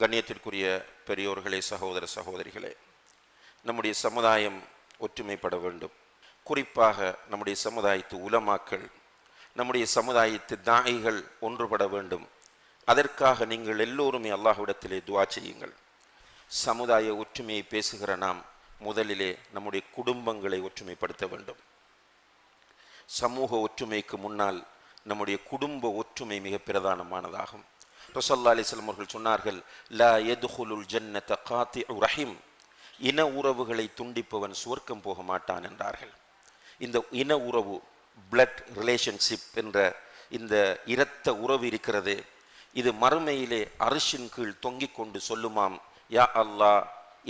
கண்ணியத்திற்குரிய பெரியோர்களே, சகோதர சகோதரிகளே, நம்முடைய சமுதாயம் ஒற்றுமைப்பட வேண்டும். குறிப்பாக நம்முடைய சமுதாயத்து உலமாக்கள், நம்முடைய சமுதாயத்து தாயிகள் ஒன்றுபட வேண்டும். அதற்காக நீங்கள் எல்லோருமே அல்லாஹ்விடத்திலே துஆ செய்யுங்கள். சமுதாய ஒற்றுமையை பேசுகிற நாம் முதலிலே நம்முடைய குடும்பங்களை ஒற்றுமைப்படுத்த வேண்டும். சமூக ஒற்றுமைக்கு முன்னால் நம்முடைய குடும்ப ஒற்றுமை மிக பிரதானமானதாகும். ரசூலுல்லாஹி அலைஹி வஸல்லம் அவர்கள் சொன்னார்கள், லா யதுகுலுல் ஜன்னத காத்திஉ ரஹீம், இன உறவுகளை துண்டிப்பவன் சுவர்க்கம் போக மாட்டான் என்றார்கள். இந்த இன உறவு, பிளட் ரிலேஷன்ஷிப் என்ற இந்த இரத்த உறவு இருக்கிறது, இது மறுமையிலே அரிசின் கீழ் தொங்கிக் கொண்டு சொல்லுமாம், யா அல்லாஹ்,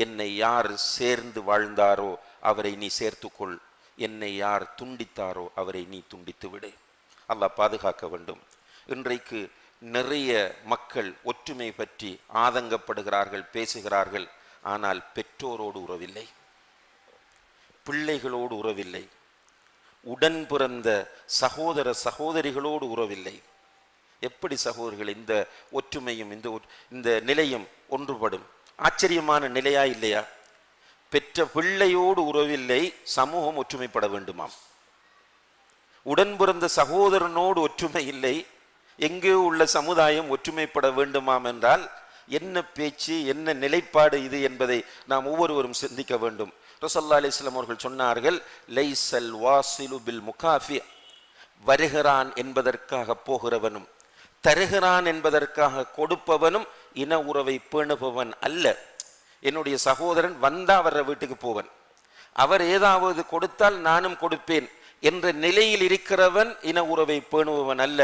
என்னை யார் சேர்ந்து வாழ்ந்தாரோ அவரை நீ சேர்த்துக்கொள், என்னை யார் துண்டித்தாரோ அவரை நீ துண்டித்து விடு. அல்லாஹ் பாதுகாக்க வேண்டும். இன்றைக்கு நிறைய மக்கள் ஒற்றுமை பற்றி ஆதங்கப்படுகிறார்கள், பேசுகிறார்கள். ஆனால் பெற்றோரோடு உறவில்லை, பிள்ளைகளோடு உறவில்லை, உடன் பிறந்த சகோதர சகோதரிகளோடு உறவில்லை. எப்படி சகோதரிகள் இந்த ஒற்றுமையும் இந்த நிலையும் ஒன்றுபடும்? ஆச்சரியமான நிலையா இல்லையா? பெற்ற பிள்ளையோடு உறவில்லை, சமூகம் ஒற்றுமைப்பட வேண்டுமாம். உடன் பிறந்த சகோதரனோடு ஒற்றுமை இல்லை, எங்கேயோ உள்ள சமுதாயம் ஒற்றுமைப்பட வேண்டுமாம் என்றால் என்ன பேச்சு, என்ன நிலைப்பாடு இது என்பதை நாம் ஒவ்வொருவரும் சிந்திக்க வேண்டும். ரசூலுல்லாஹி அலைஹி வஸல்லம் அவர்கள் சொன்னார்கள், லைஸல் வாசிலு பில் முகாஃபி, வருகிறான் என்பதற்காக போகிறவனும் தருகிறான் என்பதற்காக கொடுப்பவனும் இன உறவை பேணுபவன் அல்ல. என்னுடைய சகோதரன் வந்தா வர்ற வீட்டுக்கு போவன், அவர் ஏதாவது கொடுத்தால் நானும் கொடுப்பேன் என்ற நிலையில் இருக்கிறவன் இன உறவை பேணுபவன் அல்ல.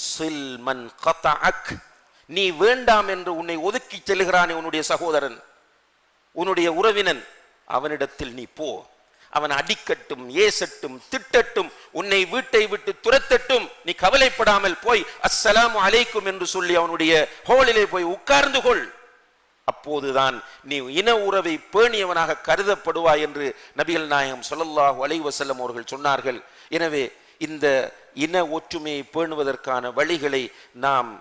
சில் மன் கதஅக், நீ வேண்டாம் என்று உன்னை ஒதுக்கி செல்கிறானே உன்னுடைய சகோதரன், உன்னுடைய உறவினன், அவனிடத்தில் நீ போ. அவன் அடிக்கட்டும், ஏசட்டும், திட்டட்டும், உன்னை வீட்டை விட்டு துரத்தட்டும், நீ கவலைப்படாமல் போய் அஸ்ஸலாமு அலைக்கும் என்று சொல்லி அவனுடைய ஹோலிலே போய் உட்கார்ந்து கொள். அப்போதுதான் நீ இன உறவை பேணியவனாக கருதப்படுவாய் என்று நபிகள் நாயகம் ஸல்லல்லாஹு அலைஹி வஸல்லம் அவர்கள் சொன்னார்கள். எனவே இந்த இன ஒற்றுமையை பேணுவதற்கான வழிகளை நாம்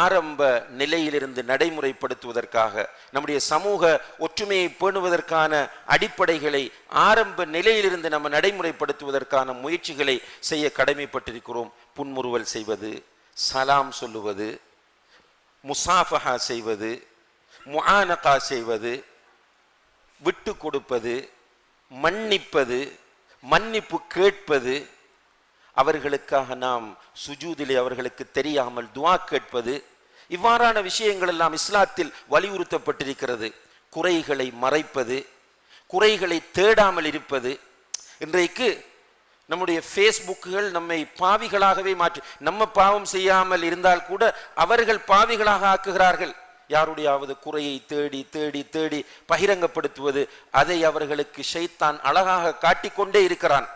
ஆரம்ப நிலையிலிருந்து நடைமுறைப்படுத்துவதற்காக, நம்முடைய சமூக ஒற்றுமையை பேணுவதற்கான அடிப்படைகளை ஆரம்ப நிலையிலிருந்து நம்ம நடைமுறைப்படுத்துவதற்கான முயற்சிகளை செய்ய கடமைப்பட்டிருக்கிறோம். புன்முறுவல் செய்வது, சலாம் சொல்லுவது, முசாஃபஹா செய்வது, முஆனகா செய்வது, விட்டு கொடுப்பது, மன்னிப்பது, மன்னிப்பு கேட்பது, அவர்களுக்காக நாம் சுஜூதிலே அவர்களுக்கு தெரியாமல் துஆ கேட்பது, இவ்வாறான விஷயங்கள் எல்லாம் இஸ்லாத்தில் வலியுறுத்தப்பட்டிருக்கிறது. குறைகளை மறைப்பது, குறைகளை தேடாமல் இருப்பது. இன்றைக்கு நம்முடைய ஃபேஸ்புக்குகள் நம்மை பாவிகளாகவே மாற்றி, நம்ம பாவம் செய்யாமல் இருந்தால் கூட அவர்கள் பாவிகளாக ஆக்குகிறார்கள். யாருடையாவது குறையை தேடி தேடி தேடி பகிரங்கப்படுத்துவது, அதை அவர்களுக்கு ஷைத்தான் அழகாக காட்டிக்கொண்டே இருக்கிறான்.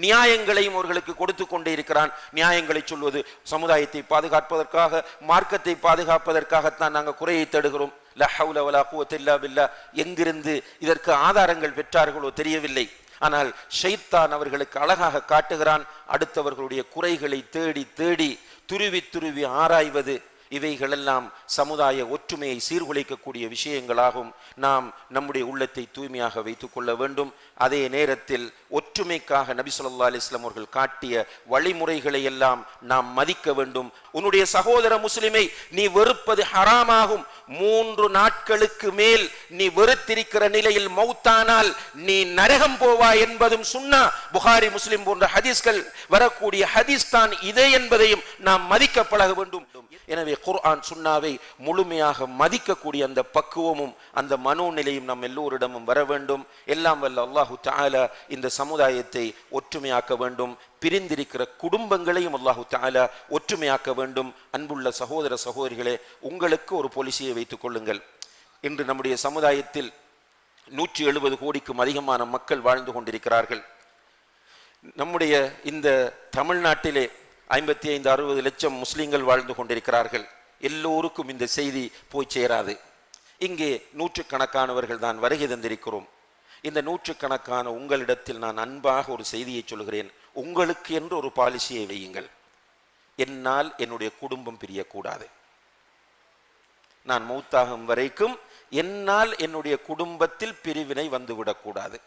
நியாயங்களையும் அவர்களுக்கு கொடுத்து கொண்டே இருக்கிறான். நியாயங்களை சொல்வது, சமுதாயத்தை பாதுகாப்பதற்காக, மார்க்கத்தை பாதுகாப்பதற்காகத்தான் நாங்கள் குறையை தேடுகிறோம். லா ஹவ்ல வலா குவத்த இல்லா பில்லாஹ். எங்கிருந்து இதற்கு ஆதாரங்கள் பெற்றார்களோ தெரியவில்லை. ஆனால் ஷைத்தான் அவர்களுக்கு அழகாக காட்டுகிறான். அடுத்தவர்களுடைய குறைகளை தேடி தேடி துருவி துருவி ஆராய்வது, இவைகளெல்லாம் சமுதாய ஒற்றுமையை சீர்குலைக்கக்கூடிய விஷயங்களாகும். நாம் நம்முடைய உள்ளத்தை தூய்மையாக வைத்துக் கொள்ள வேண்டும். அதே நேரத்தில் ஒற்றுமைக்காக நபி ஸல்லல்லாஹு அலைஹி வஸல்லம் அவர்கள் காட்டிய வழிமுறைகளை எல்லாம் நாம் மதிக்க வேண்டும். உன்னுடைய சகோதர முஸ்லிமை நீ வெறுப்பது ஹராமாகும். 3 நாட்களுக்கு மேல் நீ வெறுத்திருக்கிற நிலையில் மௌத்தானால் நீ நரகம் போவாய் என்பதும் சுன்னா. புகாரி, முஸ்லிம் போன்ற ஹதீஸ்கள் வரக்கூடிய ஹதீஸ் தான் இதே என்பதையும் நாம் மதிக்க பழக வேண்டும். எனவே குர்ஆன் சுன்னாவை முழுமையாக மதிக்கக்கூடிய அந்த பக்குவமும் அந்த மனோநிலையும் நம் எல்லோரிடமும் வர வேண்டும். எல்லாம் வல்ல அல்லாஹு தஆலா இந்த சமுதாயத்தை ஒற்றுமையாக்க வேண்டும். பிரிந்திருக்கிற குடும்பங்களையும் அல்லாஹு தஆலா ஒற்றுமையாக்க வேண்டும். அன்புள்ள சகோதர சகோதரிகளே, உங்களுக்கு ஒரு பாலிசியை வைத்துக் கொள்ளுங்கள். இன்று நம்முடைய சமுதாயத்தில் 170 கோடிக்கும் அதிகமான மக்கள் வாழ்ந்து கொண்டிருக்கிறார்கள். நம்முடைய இந்த தமிழ்நாட்டிலே 55-60 லட்சம் முஸ்லிம்கள் வாழ்ந்து கொண்டிருக்கிறார்கள். எல்லோருக்கும் இந்த செய்தி போய் சேராது. இங்கே நூற்றுக்கணக்கானவர்கள் தான் வருகை தந்திருக்கிறோம். இந்த நூற்றுக்கணக்கான உங்களிடத்தில் நான் அன்பாக ஒரு செய்தியை சொல்கிறேன். உங்களுக்கு என்று ஒரு பாலிசியை வையுங்கள். என்னால் என்னுடைய குடும்பம் பிரியக்கூடாது. நான் மௌத்தாகும் வரைக்கும் என்னால் என்னுடைய குடும்பத்தில் பிரிவினை வந்துவிடக்கூடாது.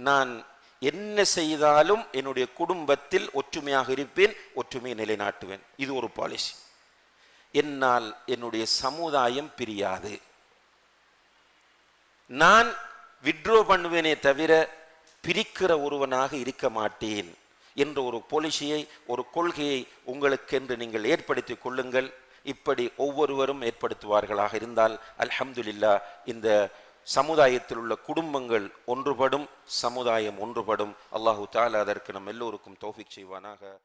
நான் என்ன செய்தாலும் என்னுடைய குடும்பத்தில் ஒற்றுமையாக இருப்பேன், ஒற்றுமையை நிலைநாட்டுவேன். இது ஒரு பாலிசி. என்னால் என்னுடைய சமுதாயம் பிரியாது. நான் விட்ரோ பண்ணுவேனே தவிர பிரிக்கிற ஒருவனாக இருக்க மாட்டேன் என்ற ஒரு பாலிசியை, ஒரு கொள்கையை உங்களுக்கென்று நீங்கள் ஏற்படுத்திக் கொள்ளுங்கள். இப்படி ஒவ்வொருவரும் ஏற்படுத்துவார்களாக இருந்தால் அல்ஹம்துலில்லாஹ் இந்த சமுதாயத்தில் உள்ள குடும்பங்கள் ஒன்றுபடும், சமுதாயம் ஒன்றுபடும். அல்லாஹு தஆலா அதற்கு நம் எல்லோருக்கும் தௌஃபீக் செய்வானாக.